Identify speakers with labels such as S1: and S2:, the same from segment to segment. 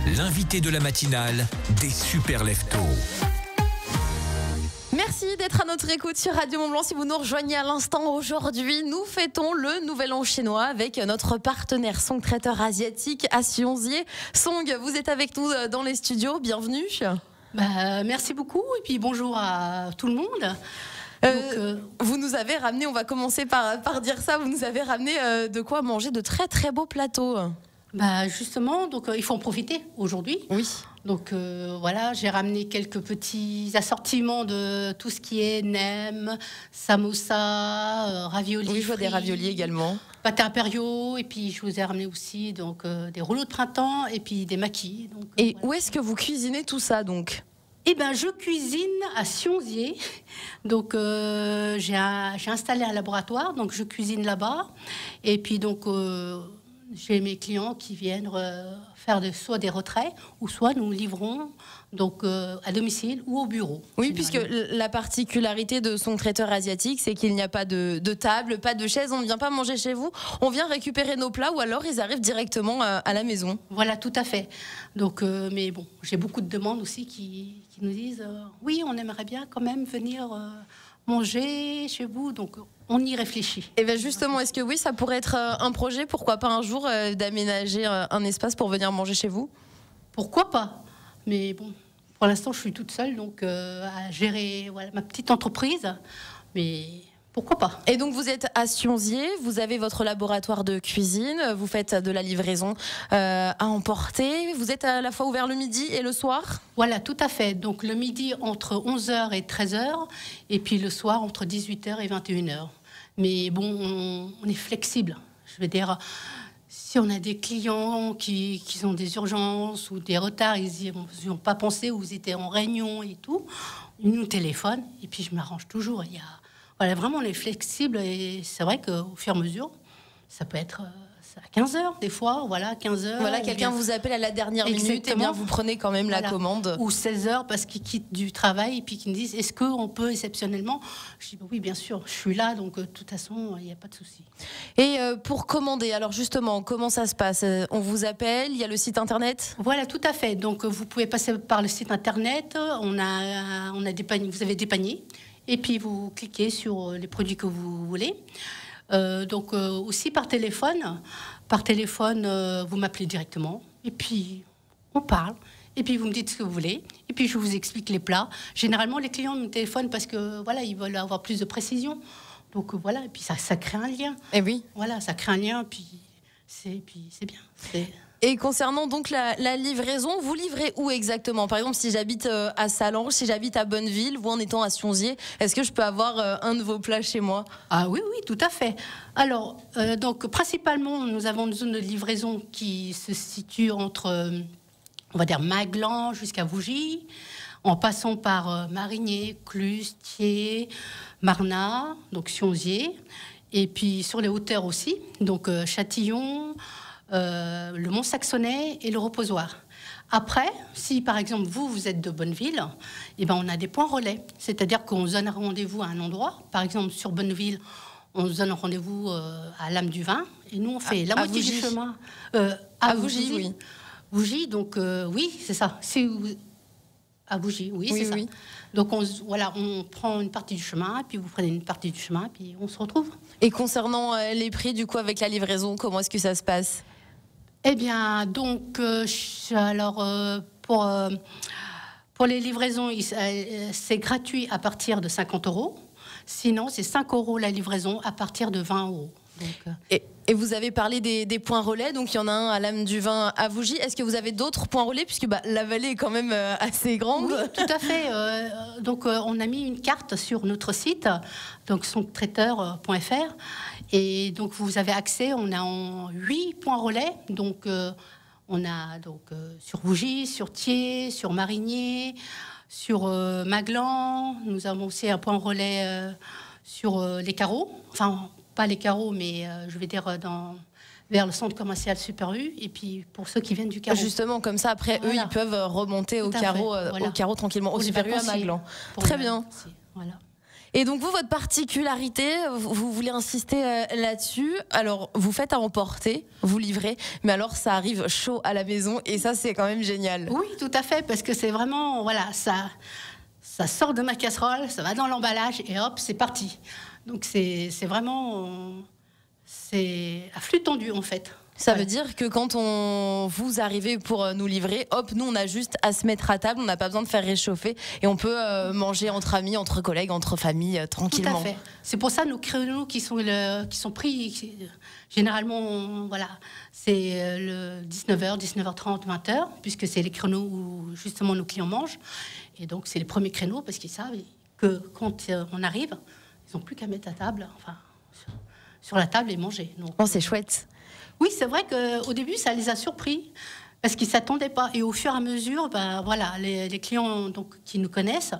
S1: L'invité de la matinale des super leftos.
S2: Merci d'être à notre écoute sur Radio Mont-Blanc. Si vous nous rejoignez à l'instant, aujourd'hui, nous fêtons le Nouvel An chinois avec notre partenaire Song traiteur asiatique à Sionzier. Song, vous êtes avec nous dans les studios. Bienvenue.
S3: Merci beaucoup et puis bonjour à tout le monde.
S2: Vous nous avez ramené, on va commencer par dire ça, vous nous avez ramené de quoi manger de très très beaux plateaux.
S3: Justement, il faut en profiter aujourd'hui.
S2: Oui.
S3: Donc voilà, j'ai ramené quelques petits assortiments de tout ce qui est nem, samosa, raviolis.
S2: Oui, je vois des raviolis également.
S3: Pâté impériaux, et puis je vous ai ramené aussi des rouleaux de printemps et puis des maquis.
S2: Et voilà. Où est-ce que vous cuisinez tout ça donc ?
S3: Je cuisine à Sionzier. Donc, j'ai installé un laboratoire, donc je cuisine là-bas. Et puis, j'ai mes clients qui viennent faire soit des retraits, ou soit nous livrons à domicile ou au bureau.
S2: Oui, puisque la particularité de Song traiteur asiatique, c'est qu'il n'y a pas de table, pas de chaise. On ne vient pas manger chez vous. On vient récupérer nos plats ou alors ils arrivent directement à la maison.
S3: Voilà, tout à fait. Donc, mais bon, j'ai beaucoup de demandes aussi qui nous disent oui, on aimerait bien quand même venir manger chez vous. Donc, on y réfléchit.
S2: Et bien justement, est-ce que oui, ça pourrait être un projet, pourquoi pas un jour, d'aménager un espace pour venir manger chez vous ?
S3: Pourquoi pas ? Mais bon, pour l'instant, je suis toute seule, donc à gérer ma petite entreprise. Mais pourquoi pas ?
S2: Et donc, vous êtes à Sionzier, vous avez votre laboratoire de cuisine, vous faites de la livraison à emporter. Vous êtes à la fois ouvert le midi et le soir ?
S3: Voilà, tout à fait. Donc, le midi entre 11h et 13h, et puis le soir entre 18h et 21h. Mais bon, on est flexible. Je veux dire, si on a des clients qui ont des urgences ou des retards, ils n'y ont pas pensé ou ils étaient en réunion et tout, ils nous téléphonent et puis je m'arrange toujours. Voilà, vraiment, on est flexible et c'est vrai qu'au fur et à mesure, ça peut être à 15h des fois, voilà, 15h.
S2: Voilà, quelqu'un vous appelle à la dernière minute et bien vous prenez quand même la commande.
S3: Ou 16h parce qu'ils quittent du travail et puis qu'ils me disent est-ce qu'on peut exceptionnellement ? Je dis oui, bien sûr, je suis là, donc de toute façon, il n'y a pas de souci.
S2: Et pour commander, alors justement, comment ça se passe ? On vous appelle, il y a le site internet ?
S3: Voilà, tout à fait. Donc vous pouvez passer par le site internet, on a des paniers, vous avez des paniers. Et puis, vous cliquez sur les produits que vous voulez. Aussi par téléphone. Par téléphone, vous m'appelez directement. Et puis, on parle. Et puis, vous me dites ce que vous voulez. Et puis, je vous explique les plats. Généralement, les clients me téléphonent parce que, voilà, ils veulent avoir plus de précision. Donc, voilà. Et puis, ça crée un lien.
S2: Eh oui.
S3: Voilà, ça crée un lien. Puis c'est bien.
S2: Et concernant donc la livraison, vous livrez où exactement ? Par exemple, si j'habite à Salange, si j'habite à Bonneville, vous en étant à Sionzier, est-ce que je peux avoir un de vos plats chez moi ?
S3: Ah oui, tout à fait. Alors, principalement, nous avons une zone de livraison qui se situe entre, on va dire, Maglan jusqu'à Vougy, en passant par Marigné, Cluse, Thiers, Marnat, donc Sionzier, et puis sur les hauteurs aussi, donc Châtillon, le Mont-Saxonnet et le Reposoir. Après, si par exemple vous êtes de Bonneville, on a des points relais. C'est-à-dire qu'on se donne rendez-vous à un endroit. Par exemple, sur Bonneville, on se donne rendez-vous à l'âme du vin. Et nous, on fait la moitié du chemin.
S2: À Vougy, oui.
S3: Vougy, donc oui, c'est ça. À Vougy, oui, c'est ça. Oui. Donc, on prend une partie du chemin, puis vous prenez une partie du chemin, puis on se retrouve.
S2: Et concernant les prix, du coup, avec la livraison, comment est-ce que ça se passe ?
S3: Eh bien, donc, pour les livraisons, c'est gratuit à partir de 50 €. Sinon, c'est 5 € la livraison à partir de 20 €. Donc,
S2: et vous avez parlé des points relais, donc il y en a un à l'âme du vin à Vougy. Est-ce que vous avez d'autres points relais, puisque la vallée est quand même assez grande ?
S3: Oui, tout à fait. On a mis une carte sur notre site, donc songtraiteur.fr. Et donc, vous avez accès, on a en 8 points relais. Donc, on a sur Vougy, sur Thiers, sur Marigné, sur Maglan. Nous avons aussi un point relais sur les carreaux. Enfin, pas les carreaux, mais je vais dire vers le centre commercial Super U. Et puis, pour ceux qui viennent du carreau.
S2: Justement, comme ça, après, eux, ils peuvent remonter au carreau tranquillement, au Super U à Maglan. Très bien.
S3: Voilà.
S2: Et donc vous, votre particularité, vous voulez insister là-dessus. Alors, vous faites à emporter, vous livrez, mais alors ça arrive chaud à la maison et ça, c'est quand même génial.
S3: Oui, tout à fait, parce que c'est vraiment, voilà, ça sort de ma casserole, ça va dans l'emballage et hop, c'est parti. Donc c'est vraiment, c'est à flux tendu en fait.
S2: Ça veut dire que quand vous arrivez pour nous livrer, hop, nous on a juste à se mettre à table, on n'a pas besoin de faire réchauffer et on peut manger entre amis, entre collègues, entre familles, tranquillement.
S3: Tout à fait. C'est pour ça nos créneaux qui sont pris, généralement, voilà, c'est le 19h, 19h30, 20h, puisque c'est les créneaux où justement nos clients mangent. Et donc c'est les premiers créneaux parce qu'ils savent que quand on arrive, ils n'ont plus qu'à mettre à table, enfin, sur la table et manger. Donc,
S2: oh, c'est chouette.
S3: Oui, c'est vrai qu'au début, ça les a surpris parce qu'ils ne s'attendaient pas. Et au fur et à mesure, ben, voilà, les clients donc, qui nous connaissent,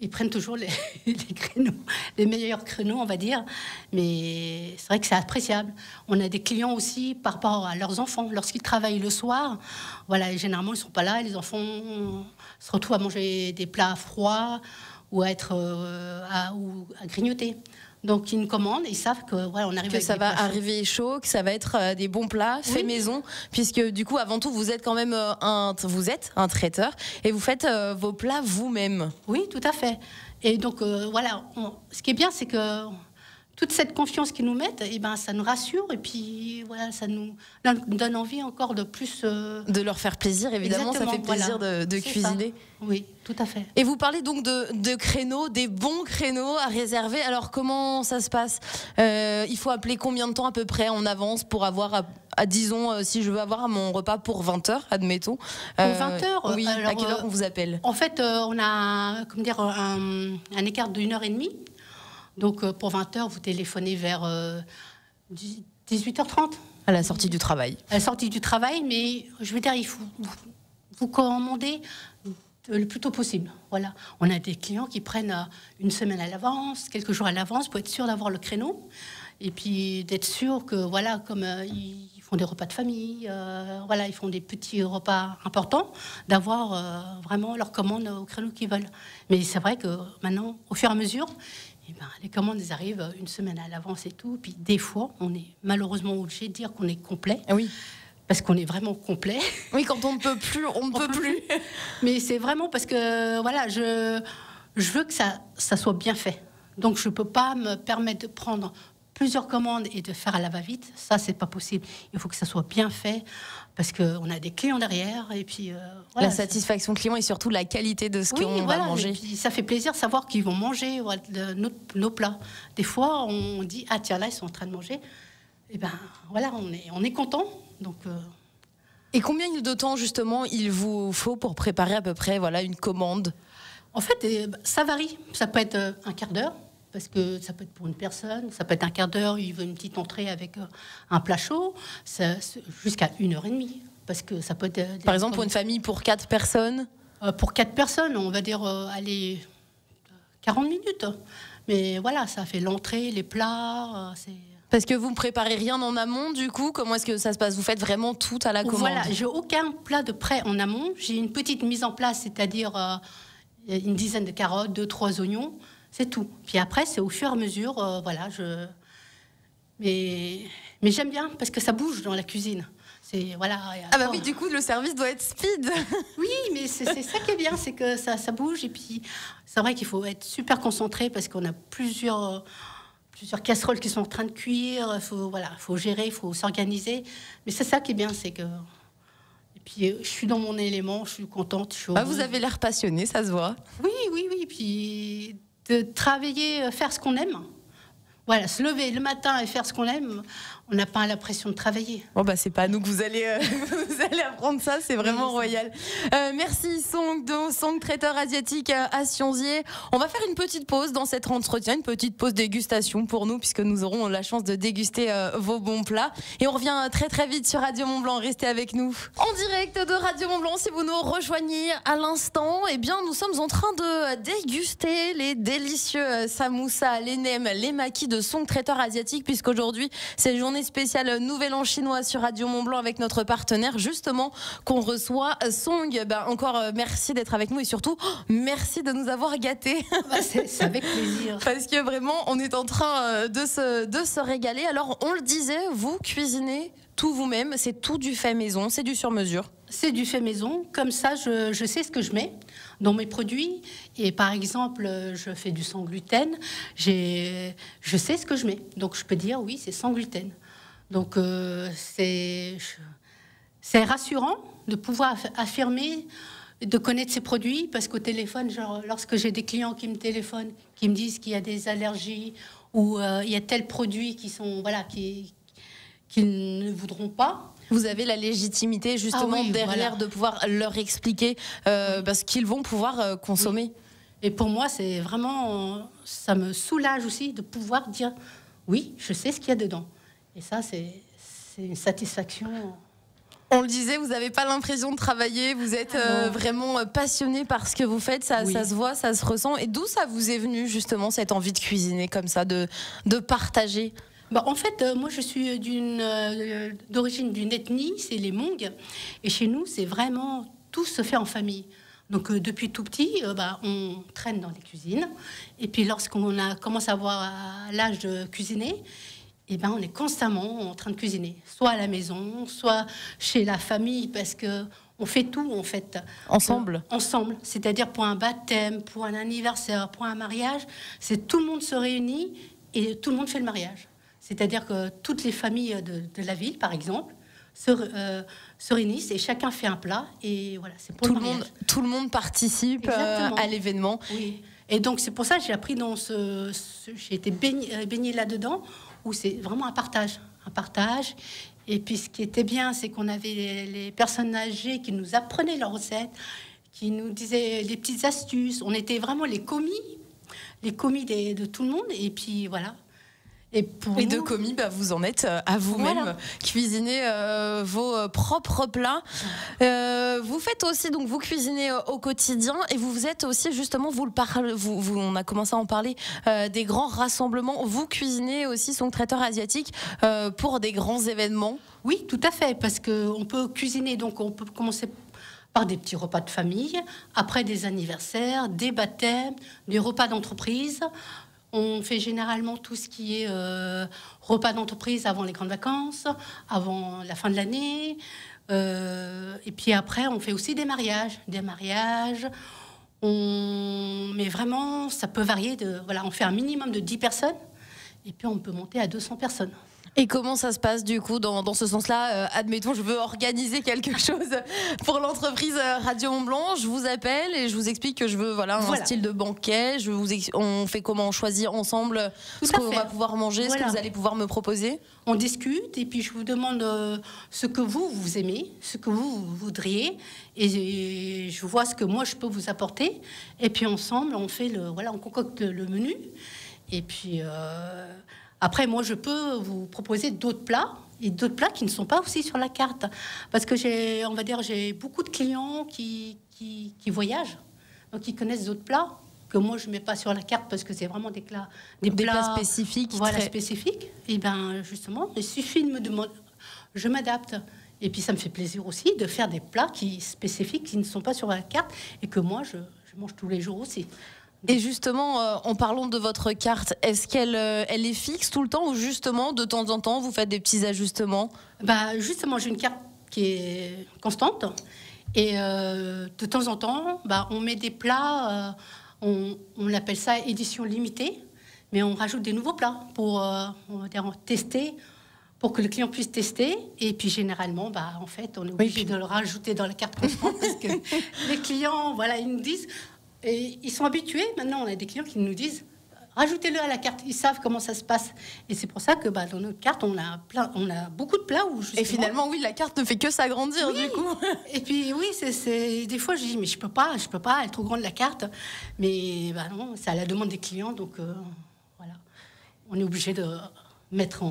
S3: ils prennent toujours les créneaux, les meilleurs créneaux, on va dire. Mais c'est vrai que c'est appréciable. On a des clients aussi par rapport à leurs enfants. Lorsqu'ils travaillent le soir, voilà, et généralement, ils ne sont pas là. Et les enfants se retrouvent à manger des plats froids ou à grignoter. Donc ils nous commandent, ils savent que voilà, on arrive
S2: que
S3: avec
S2: ça
S3: des
S2: va
S3: plats chauds.
S2: arriver chaud, que ça va être des bons plats faits maison, puisque du coup avant tout vous êtes quand même un traiteur et vous faites vos plats vous-même.
S3: Oui, tout à fait. Et donc voilà, ce qui est bien, c'est que toute cette confiance qu'ils nous mettent, et ben ça nous rassure et puis voilà, ça nous donne envie encore de plus
S2: de leur faire plaisir. Évidemment,
S3: exactement,
S2: ça fait plaisir
S3: voilà.
S2: de cuisiner.
S3: Ça. Oui, tout à fait.
S2: Et vous parlez donc de créneaux, des bons créneaux à réserver. Alors comment ça se passe? Il faut appeler combien de temps à peu près en avance pour avoir, disons, si je veux avoir mon repas pour 20h, admettons.
S3: Pour 20h.
S2: Oui.
S3: Alors,
S2: à quelle heure on vous appelle?
S3: En fait, on a, comment dire, un écart de 1h30. Donc pour 20h, vous téléphonez vers 18h30.
S2: À la sortie du travail.
S3: À la sortie du travail, mais je veux dire, il faut vous commander le plus tôt possible. Voilà. On a des clients qui prennent une semaine à l'avance, quelques jours à l'avance, pour être sûr d'avoir le créneau. Et puis d'être sûr que, voilà, comme ils font des repas de famille, voilà, ils font des petits repas importants, d'avoir vraiment leur commande au créneau qu'ils veulent. Mais c'est vrai que maintenant, au fur et à mesure, eh ben, les commandes elles arrivent une semaine à l'avance et tout. Puis des fois, on est malheureusement obligé de dire qu'on est complet.
S2: Oui.
S3: Parce qu'on est vraiment complet.
S2: Oui, quand on ne peut plus, on ne peut plus.
S3: Mais c'est vraiment parce que voilà, je veux que ça soit bien fait. Donc je ne peux pas me permettre de prendre plusieurs commandes et de faire à la va-vite. Ça, c'est pas possible. Il faut que ça soit bien fait parce qu'on a des clients derrière. Et puis, voilà,
S2: la satisfaction client et surtout la qualité de ce qu'on va manger.
S3: Et puis, ça fait plaisir de savoir qu'ils vont manger nos plats. Des fois, on dit, ah tiens, là, ils sont en train de manger. Et ben voilà, on est content. Donc,
S2: Et combien de temps, justement, il vous faut pour préparer à peu près voilà, une commande?
S3: En fait, ça varie. Ça peut être un quart d'heure. Parce que ça peut être pour une personne, ça peut être un quart d'heure, il veut une petite entrée avec un plat chaud, jusqu'à 1h30. Parce que ça peut être.
S2: Par exemple, pour une famille pour 4 personnes?
S3: Pour 4 personnes, on va dire, allez, 40 minutes. Mais voilà, ça fait l'entrée, les plats, c'est.
S2: Parce que vous ne préparez rien en amont, du coup, comment est-ce que ça se passe? Vous faites vraiment tout à la commande?
S3: Voilà, j'ai aucun plat de prêt en amont. J'ai une petite mise en place, c'est-à-dire une dizaine de carottes, 2-3 oignons. C'est tout. Puis après, c'est au fur et à mesure, voilà, mais j'aime bien parce que ça bouge dans la cuisine. C'est voilà.
S2: Ah bah oui, du coup, le service doit être speed.
S3: Oui, mais c'est ça qui est bien, c'est que ça bouge et puis c'est vrai qu'il faut être super concentré parce qu'on a plusieurs casseroles qui sont en train de cuire. Faut gérer, il faut s'organiser. Mais c'est ça qui est bien, c'est que. Et puis je suis dans mon élément, je suis contente.
S2: Vous avez l'air passionné, ça se voit.
S3: Oui. Puis de travailler, faire ce qu'on aime. Voilà, se lever le matin et faire ce qu'on aime, on n'a pas l'impression de travailler.
S2: Bon bah c'est pas à nous que vous allez apprendre ça, c'est vraiment royal. Merci Song traiteur asiatique à Sionzier. On va faire une petite pause dans cet entretien, une petite pause dégustation pour nous puisque nous aurons la chance de déguster vos bons plats. Et on revient très très vite sur Radio Mont Blanc, restez avec nous. En direct de Radio Mont Blanc, si vous nous rejoignez à l'instant, eh bien nous sommes en train de déguster les délicieux samoussas, les nems, les maquis de Song traiteur asiatique puisqu'aujourd'hui c'est journée journée spéciale Nouvel An chinois sur Radio Mont-Blanc avec notre partenaire justement qu'on reçoit, Song. Encore merci d'être avec nous et surtout merci de nous avoir gâtés.
S3: C'est avec plaisir.
S2: Parce que vraiment on est en train de se régaler. Alors on le disait, vous cuisinez tout vous-même, c'est tout du fait maison, c'est du sur-mesure.
S3: C'est du fait maison, comme ça je sais ce que je mets dans mes produits. Et par exemple, je fais du sans gluten, je sais ce que je mets. Donc je peux dire oui, c'est sans gluten. Donc c'est rassurant de pouvoir affirmer, de connaître ces produits, parce qu'au téléphone, genre, lorsque j'ai des clients qui me téléphonent, qui me disent qu'il y a des allergies ou il y a tel produit qui sont qu'ils ne voudront pas.
S2: Vous avez la légitimité justement derrière de pouvoir leur expliquer ce qu'ils vont pouvoir consommer.
S3: Oui. Et pour moi, c'est vraiment, ça me soulage aussi de pouvoir dire oui, je sais ce qu'il y a dedans. Et ça, c'est une satisfaction.
S2: On le disait, vous n'avez pas l'impression de travailler, vous êtes vraiment passionné par ce que vous faites, ça se voit, ça se ressent. Et d'où ça vous est venu justement cette envie de cuisiner comme ça, de partager?
S3: En fait, moi, je suis d'origine d'une ethnie, c'est les Hmong. Et chez nous, c'est vraiment, tout se fait en famille. Donc, depuis tout petit, on traîne dans les cuisines. Et puis, lorsqu'on commence à avoir l'âge de cuisiner, on est constamment en train de cuisiner. Soit à la maison, soit chez la famille, parce qu'on fait tout, en fait.
S2: Ensemble.
S3: Ensemble. C'est-à-dire pour un baptême, pour un anniversaire, pour un mariage, c'est tout le monde se réunit et tout le monde fait le mariage. C'est-à-dire que toutes les familles de la ville, par exemple, se réunissent et chacun fait un plat. Et voilà, c'est pour
S2: tout le monde participe à l'événement.
S3: Oui. Et donc, c'est pour ça que j'ai appris j'ai été baignée là-dedans, où c'est vraiment un partage. Un partage. Et puis, ce qui était bien, c'est qu'on avait les personnes âgées qui nous apprenaient leurs recettes, qui nous disaient les petites astuces. On était vraiment les commis de tout le monde. Et puis, voilà. Et
S2: de commis, vous en êtes à vous-même, cuisiner vos propres plats. Vous faites aussi, donc vous cuisinez au quotidien et vous êtes aussi justement, on a commencé à en parler, des grands rassemblements. Vous cuisinez aussi son traiteur asiatique pour des grands événements.
S3: Oui, tout à fait, parce qu'on peut cuisiner, donc on peut commencer par des petits repas de famille, après des anniversaires, des baptêmes, des repas d'entreprise. On fait généralement tout ce qui est repas d'entreprise avant les grandes vacances, avant la fin de l'année. Et puis après, on fait aussi des mariages. Mais vraiment, ça peut varier. On fait un minimum de 10 personnes. Et puis, on peut monter à 200 personnes.
S2: Et comment ça se passe du coup dans ce sens-là? Admettons, je veux organiser quelque chose pour l'entreprise Radio Mont-Blanc. Je vous appelle et je vous explique que je veux un style de banquet. On fait comment? On choisit ensemble ce qu'on va pouvoir manger, ce que vous allez pouvoir me proposer.
S3: On discute et puis je vous demande ce que vous aimez, ce que vous voudriez. Et je vois ce que moi je peux vous apporter. Et puis ensemble, on concocte le menu. Et puis... Après, moi, je peux vous proposer d'autres plats et d'autres plats qui ne sont pas aussi sur la carte. Parce que j'ai beaucoup de clients qui voyagent, donc qui connaissent d'autres plats que moi, je ne mets pas sur la carte parce que c'est vraiment des plats
S2: spécifiques.
S3: Spécifiques. Et bien, justement, il suffit de me demander, je m'adapte. Et puis, ça me fait plaisir aussi de faire des plats spécifiques qui ne sont pas sur la carte et que moi, je mange tous les jours aussi.
S2: Et justement, en parlant de votre carte, est-ce qu'elle est fixe tout le temps ou justement, de temps en temps, vous faites des petits ajustements?
S3: Justement, j'ai une carte qui est constante. Et de temps en temps, on met des plats, on appelle ça édition limitée, mais on rajoute des nouveaux plats pour tester, pour que le client puisse tester. Et puis généralement, en fait, on est obligé de le rajouter dans la carte constante parce que les clients, ils nous disent... Et ils sont habitués. Maintenant, on a des clients qui nous disent rajoutez-le à la carte. Ils savent comment ça se passe. Et c'est pour ça que dans notre carte, on a beaucoup de plats où justement...
S2: Et finalement, la carte ne fait que s'agrandir du coup.
S3: Et puis des fois, je dis mais je peux pas, elle est trop grande la carte. Mais non, c'est à la demande des clients, donc on est obligé de mettre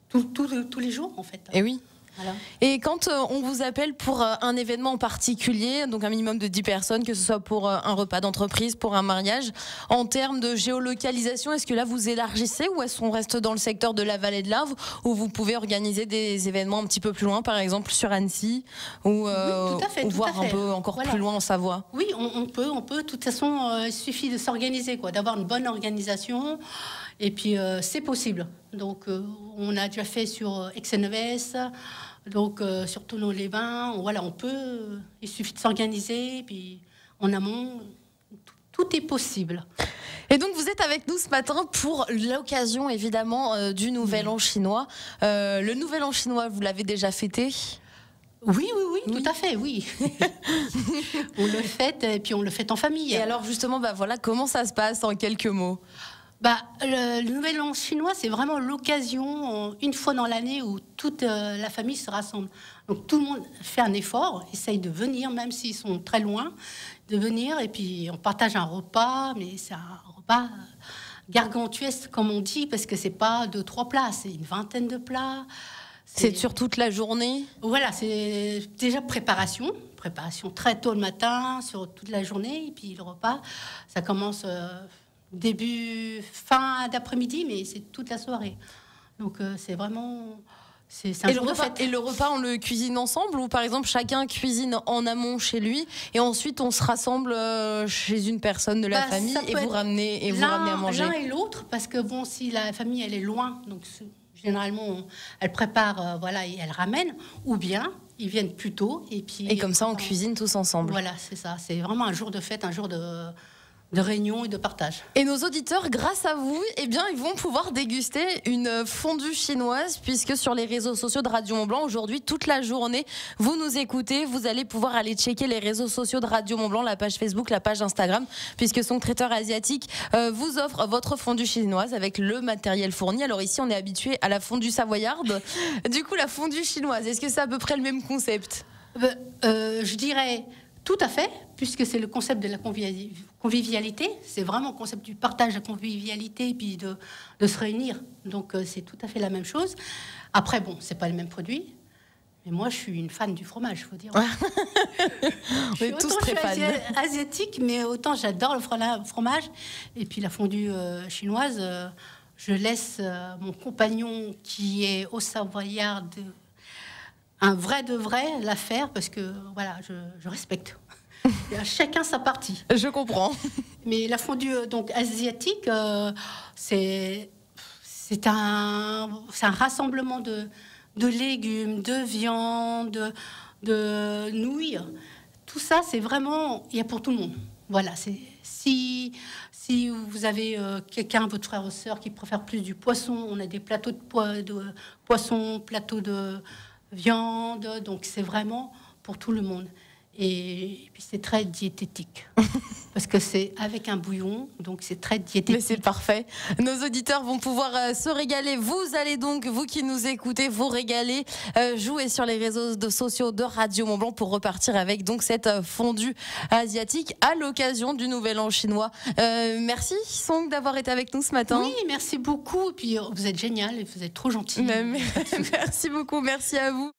S3: tous les jours en fait.
S2: Et oui.
S3: Voilà.
S2: Et quand on vous appelle pour un événement en particulier, donc un minimum de 10 personnes, que ce soit pour un repas d'entreprise, pour un mariage, en termes de géolocalisation, est-ce que là vous élargissez ou est-ce qu'on reste dans le secteur de la vallée de l'Arve où vous pouvez organiser des événements un petit peu plus loin, par exemple sur Annecy ou,
S3: Oui, tout à fait,
S2: ou
S3: tout
S2: voir
S3: à fait.
S2: un peu encore
S3: Voilà.
S2: plus loin en Savoie?
S3: Oui, on peut. De toute façon, il suffit de s'organiser, quoi, d'avoir une bonne organisation. Et puis, c'est possible. Donc, on a déjà fait sur Aix-en-Novès, donc sur Thonon-les-Bains. Voilà, on peut. Il suffit de s'organiser. Et puis, en amont, tout est possible.
S2: Et donc vous êtes avec nous ce matin pour l'occasion évidemment du Nouvel An chinois. Le Nouvel An chinois, vous l'avez déjà fêté?
S3: Oui, tout à fait, oui. On le fête et puis on le fête en famille.
S2: Et alors justement, voilà, comment ça se passe en quelques mots?
S3: Le Nouvel An chinois, c'est vraiment l'occasion, une fois dans l'année, où toute la famille se rassemble. Donc tout le monde fait un effort, essaye de venir, même s'ils sont très loin, de venir. Et puis on partage un repas, mais c'est un repas gargantuesque, comme on dit, parce que c'est pas 2-3 plats, c'est une vingtaine de plats.
S2: C'est sur toute la journée?
S3: Voilà, c'est déjà préparation très tôt le matin, sur toute la journée. Et puis le repas, ça commence... fin d'après-midi, mais c'est toute la soirée. Donc c'est vraiment... C'est un jour de fête.
S2: Et le repas, on le cuisine ensemble ou par exemple chacun cuisine en amont chez lui et ensuite on se rassemble chez une personne de la famille et vous ramenez à manger?
S3: L'un et l'autre, parce que bon, si la famille elle est loin, donc généralement elle prépare et elle ramène, ou bien ils viennent plus tôt et puis...
S2: Et comme ça on cuisine tous ensemble.
S3: Voilà, c'est ça. C'est vraiment un jour de fête, un jour de réunion et de partage.
S2: Et nos auditeurs, grâce à vous, ils vont pouvoir déguster une fondue chinoise puisque sur les réseaux sociaux de Radio Mont-Blanc, aujourd'hui, toute la journée, vous nous écoutez, vous allez pouvoir aller checker les réseaux sociaux de Radio Mont-Blanc, la page Facebook, la page Instagram, puisque son traiteur asiatique vous offre votre fondue chinoise avec le matériel fourni. Alors ici, on est habitué à la fondue savoyarde. Du coup, la fondue chinoise, est-ce que c'est à peu près le même concept?
S3: Je dirais... Tout à fait, puisque c'est le concept de la convivialité. C'est vraiment le concept du partage, de la convivialité, et puis de se réunir. Donc, c'est tout à fait la même chose. Après, bon, c'est pas le même produit. Mais moi, je suis une fan du fromage, il faut dire.
S2: On est tous très fans.
S3: Je suis asiatique, mais autant j'adore le fromage. Et puis, la fondue chinoise, je laisse mon compagnon, qui est au Savoyard, un vrai de vrai, la faire, parce que voilà, je respecte. Et à chacun sa partie.
S2: Je comprends.
S3: Mais la fondue donc asiatique, c'est un rassemblement de légumes, de viande, de nouilles. Tout ça, c'est vraiment, il y a pour tout le monde. Voilà, si vous avez quelqu'un, votre frère ou sœur, qui préfère plus du poisson, on a des plateaux de poisson, plateaux de viande, donc c'est vraiment pour tout le monde. Et puis c'est très diététique, parce que c'est avec un bouillon, donc c'est très diététique.
S2: Mais c'est parfait. Nos auditeurs vont pouvoir se régaler. Vous allez donc, vous qui nous écoutez, vous régaler, jouer sur les réseaux sociaux de Radio Mont-Blanc pour repartir avec donc cette fondue asiatique à l'occasion du Nouvel An chinois. Merci Song d'avoir été avec nous ce matin.
S3: Oui, merci beaucoup. Et puis vous êtes génial et vous êtes trop gentil.
S2: Merci beaucoup, merci à vous.